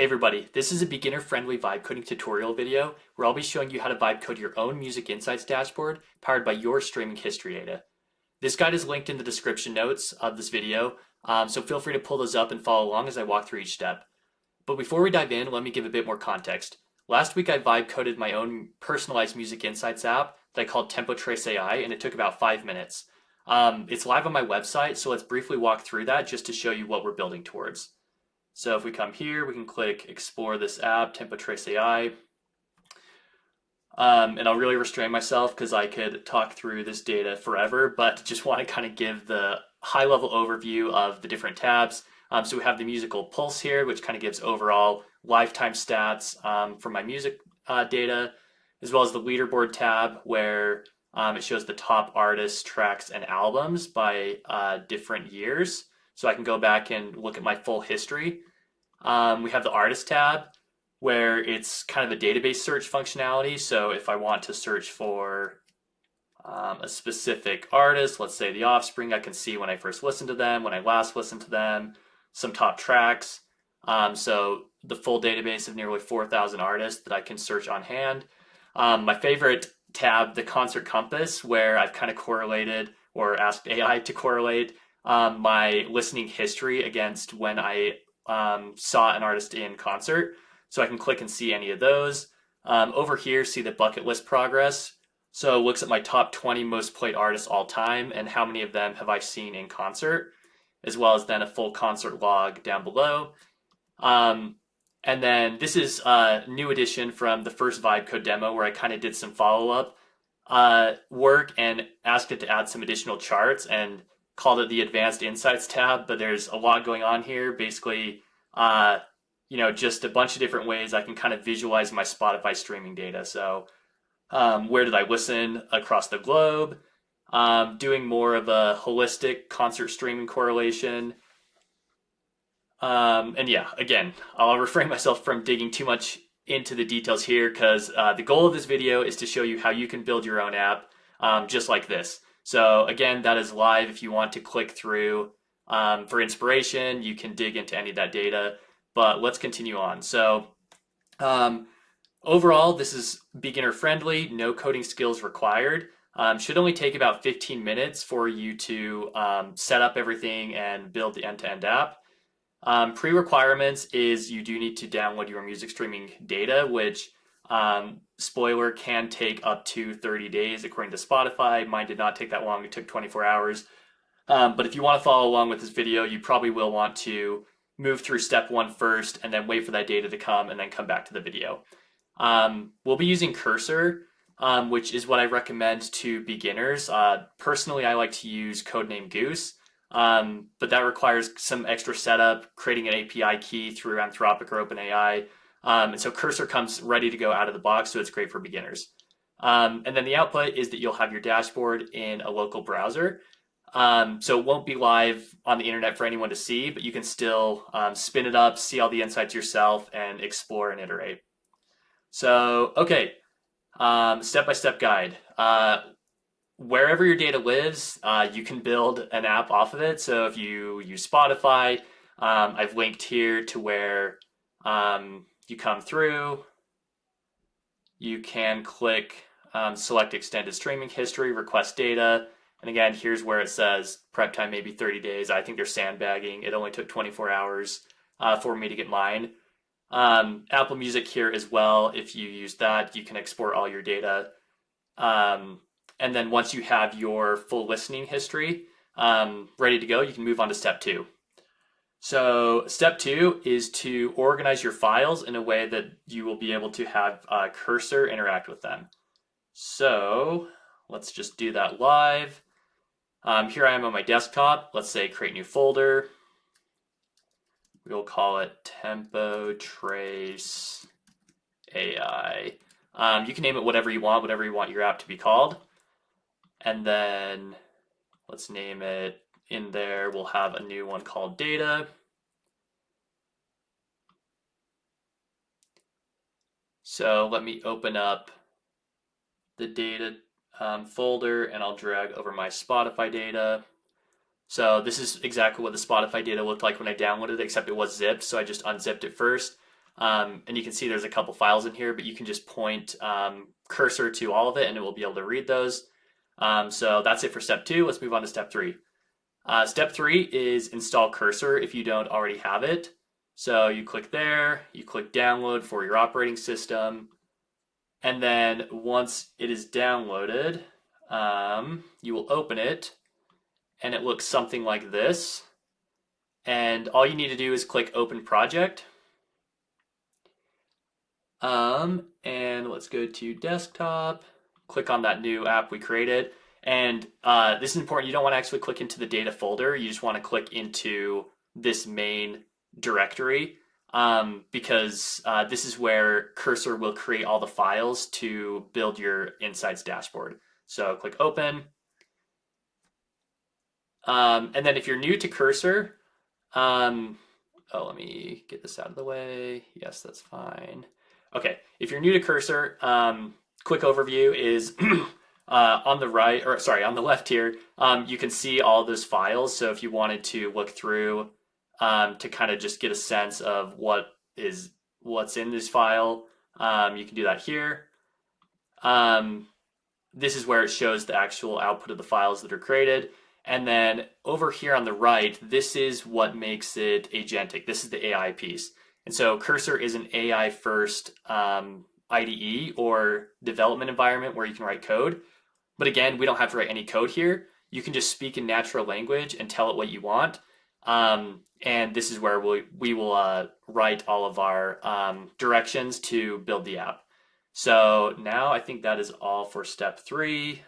everybody, this is a beginner-friendly vibe coding tutorial video where I'll be showing you how to vibe code your own Music Insights dashboard powered by your streaming history data. This guide is linked in the description notes of this video, so feel free to pull those up and follow along as I walk through each step. But before we dive in, let me give a bit more context. Last week I vibe coded my own personalized Music Insights app that I called Trace AI, and it took about 5 minutes. It's live on my website, so let's briefly walk through that just to show you what we're building towards. So if we come here, we can click explore this app, Trace AI. And I'll really restrain myself because I could talk through this data forever, but just want to kind of give the high level overview of the different tabs. So we have the musical pulse here, which kind of gives overall lifetime stats for my music data, as well as the leaderboard tab where it shows the top artists, tracks, and albums by different years. So I can go back and look at my full history. We have the artist tab where it's kind of a database search functionality. So if I want to search for a specific artist, let's say The Offspring, I can see when I first listened to them, when I last listened to them, some top tracks. So the full database of nearly 4,000 artists that I can search on hand. My favorite tab, the concert compass, where I've kind of correlated or asked AI to correlate my listening history against when I saw an artist in concert. So I can click and see any of those. Over here, see the bucket list progress. So it looks at my top 20 most played artists all time and how many of them have I seen in concert, as well as then a full concert log down below. And then this is a new addition from the first Vibe Code demo where I kind of did some follow-up work and asked it to add some additional charts and called it the Advanced Insights tab, but there's a lot going on here. Basically, just a bunch of different ways I can kind of visualize my Spotify streaming data. So where did I listen across the globe? Doing more of a holistic concert streaming correlation. And yeah, again, I'll refrain myself from digging too much into the details here because the goal of this video is to show you how you can build your own app just like this. So again, that is live. If you want to click through for inspiration, you can dig into any of that data, but let's continue on. So overall, this is beginner friendly, no coding skills required. Should only take about 15 minutes for you to set up everything and build the end-to-end app. Pre-requirements is you do need to download your music streaming data, which spoiler can take up to 30 days according to Spotify. Mine did not take that long, it took 24 hours. But if you want to follow along with this video, you probably will want to move through step 1 first and then wait for that data to come and then come back to the video. We'll be using Cursor, which is what I recommend to beginners. Personally, I like to use Codename Goose. But that requires some extra setup, creating an API key through Anthropic or OpenAI. And so Cursor comes ready to go out of the box, so it's great for beginners. And then the output is that you'll have your dashboard in a local browser. So it won't be live on the internet for anyone to see, but you can still spin it up, see all the insights yourself, and explore and iterate. So, okay, step-by-step guide. Wherever your data lives, you can build an app off of it. So if you use Spotify, I've linked here to where you come through. You can click select extended streaming history, request data. And again, here's where it says prep time maybe 30 days. I think they're sandbagging. It only took 24 hours for me to get mine. Apple Music here as well. If you use that, you can export all your data. And then once you have your full listening history ready to go, you can move on to step 2. So step 2 is to organize your files in a way that you will be able to have Cursor interact with them. So let's just do that live. Here I am on my desktop. Let's say create new folder. We'll call it Tempo Trace AI. You can name it whatever you want your app to be called. And then let's name it in there. We'll have a new one called data. So let me open up the data folder and I'll drag over my Spotify data. So this is exactly what the Spotify data looked like when I downloaded it, except it was zipped. So I just unzipped it first. And you can see there's a couple files in here, but you can just point cursor to all of it and it will be able to read those. So that's it for step 2. Let's move on to step 3. Step 3 is install cursor if you don't already have it. So you click there, you click download for your operating system, and then once it is downloaded, you will open it, and it looks something like this. And all you need to do is click Open Project. And let's go to Desktop, click on that new app we created. And this is important. You don't want to actually click into the data folder. You just want to click into this main directory because this is where Cursor will create all the files to build your Insights dashboard. So click Open. And then if you're new to Cursor, let me get this out of the way. Yes, that's fine. Okay, if you're new to Cursor, quick overview is on the right, or sorry, on the left here, you can see all those files. So if you wanted to look through to kind of just get a sense of what's in this file, you can do that here. This is where it shows the actual output of the files that are created. And then over here on the right, this is what makes it agentic. This is the AI piece. And so Cursor is an AI first IDE or development environment where you can write code. But again, we don't have to write any code here. You can just speak in natural language and tell it what you want. And this is where we will write all of our directions to build the app. So now I think that is all for step 3.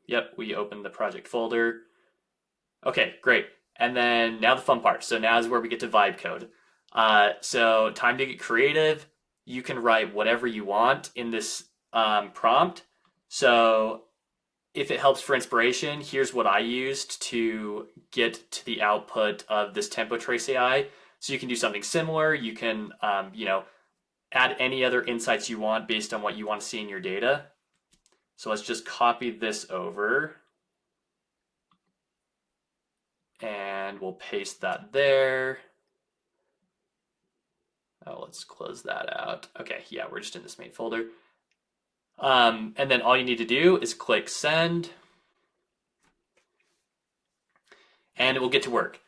Yep, we opened the project folder. Okay, great. And then now the fun part. So now is where we get to vibe code. So time to get creative. You can write whatever you want in this prompt. So if it helps for inspiration, here's what I used to get to the output of this tempo trace AI. So you can do something similar. You can, add any other insights you want based on what you want to see in your data. So let's just copy this over. And we'll paste that there. Oh, let's close that out. Okay, yeah, we're just in this main folder. And then all you need to do is click send. And it will get to work.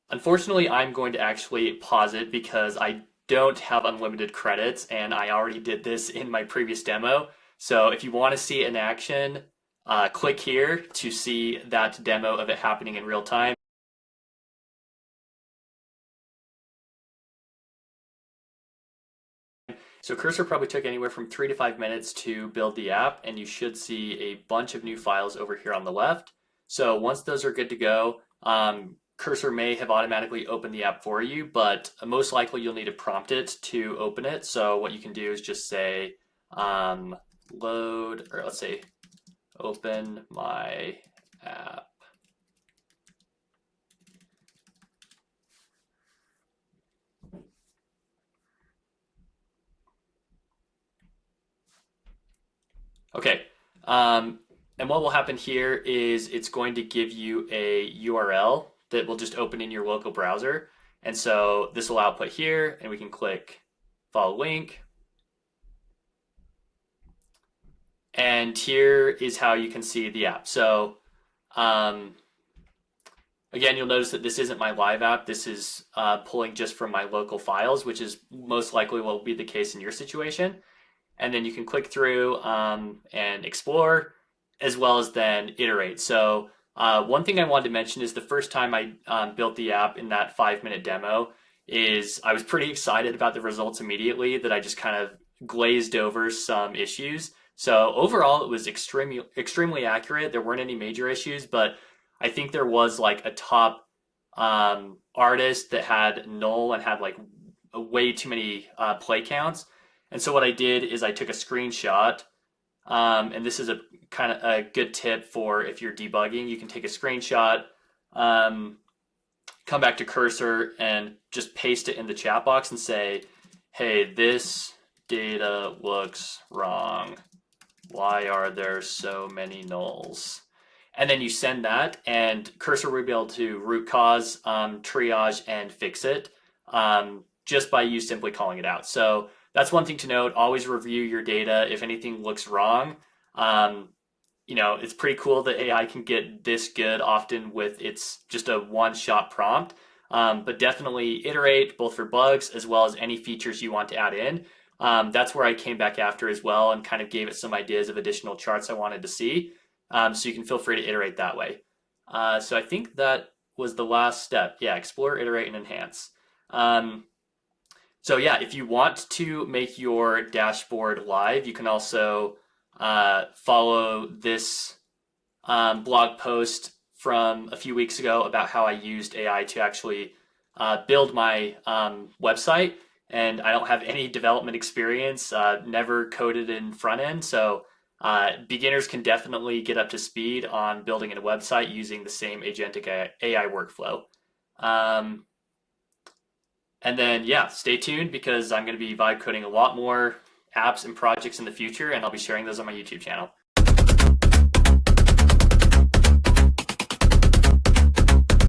Unfortunately, I'm going to actually pause it because I don't have unlimited credits and I already did this in my previous demo. So if you want to see it in action, click here to see that demo of it happening in real time. So Cursor probably took anywhere from 3 to 5 minutes to build the app, and you should see a bunch of new files over here on the left. So once those are good to go, Cursor may have automatically opened the app for you, but most likely you'll need to prompt it to open it. So what you can do is just say load, or let's say open my app. Okay, and what will happen here is it's going to give you a URL that will just open in your local browser. And so this will output here, and we can click follow link. And here is how you can see the app. So again, you'll notice that this isn't my live app. This is pulling just from my local files, which is most likely what will be the case in your situation. And then you can click through and explore, as well as then iterate. So one thing I wanted to mention is the first time I built the app in that 5-minute demo is I was pretty excited about the results immediately that I just kind of glazed over some issues. So overall, it was extremely accurate. There weren't any major issues, but I think there was like a top artist that had null and had like way too many play counts. And so what I did is I took a screenshot, and this is a kind of a good tip for if you're debugging. You can take a screenshot, come back to Cursor, and just paste it in the chat box and say, hey, this data looks wrong. Why are there so many nulls? And then you send that, and Cursor will be able to root cause, triage, and fix it. just by you simply calling it out. So that's one thing to note. Always review your data. If anything looks wrong, um, it's pretty cool that AI can get this good often with it's just a one-shot prompt. But definitely iterate both for bugs as well as any features you want to add in. That's where I came back after as well and kind of gave it some ideas of additional charts I wanted to see. So you can feel free to iterate that way. So I think that was the last step. Yeah, explore, iterate, and enhance. Um, so yeah, if you want to make your dashboard live, you can also follow this blog post from a few weeks ago about how I used AI to actually build my website. And I don't have any development experience, never coded in front end. So beginners can definitely get up to speed on building a website using the same agentic AI workflow. Um, and then, yeah, stay tuned because I'm going to be vibe coding a lot more apps and projects in the future, and I'll be sharing those on my YouTube channel.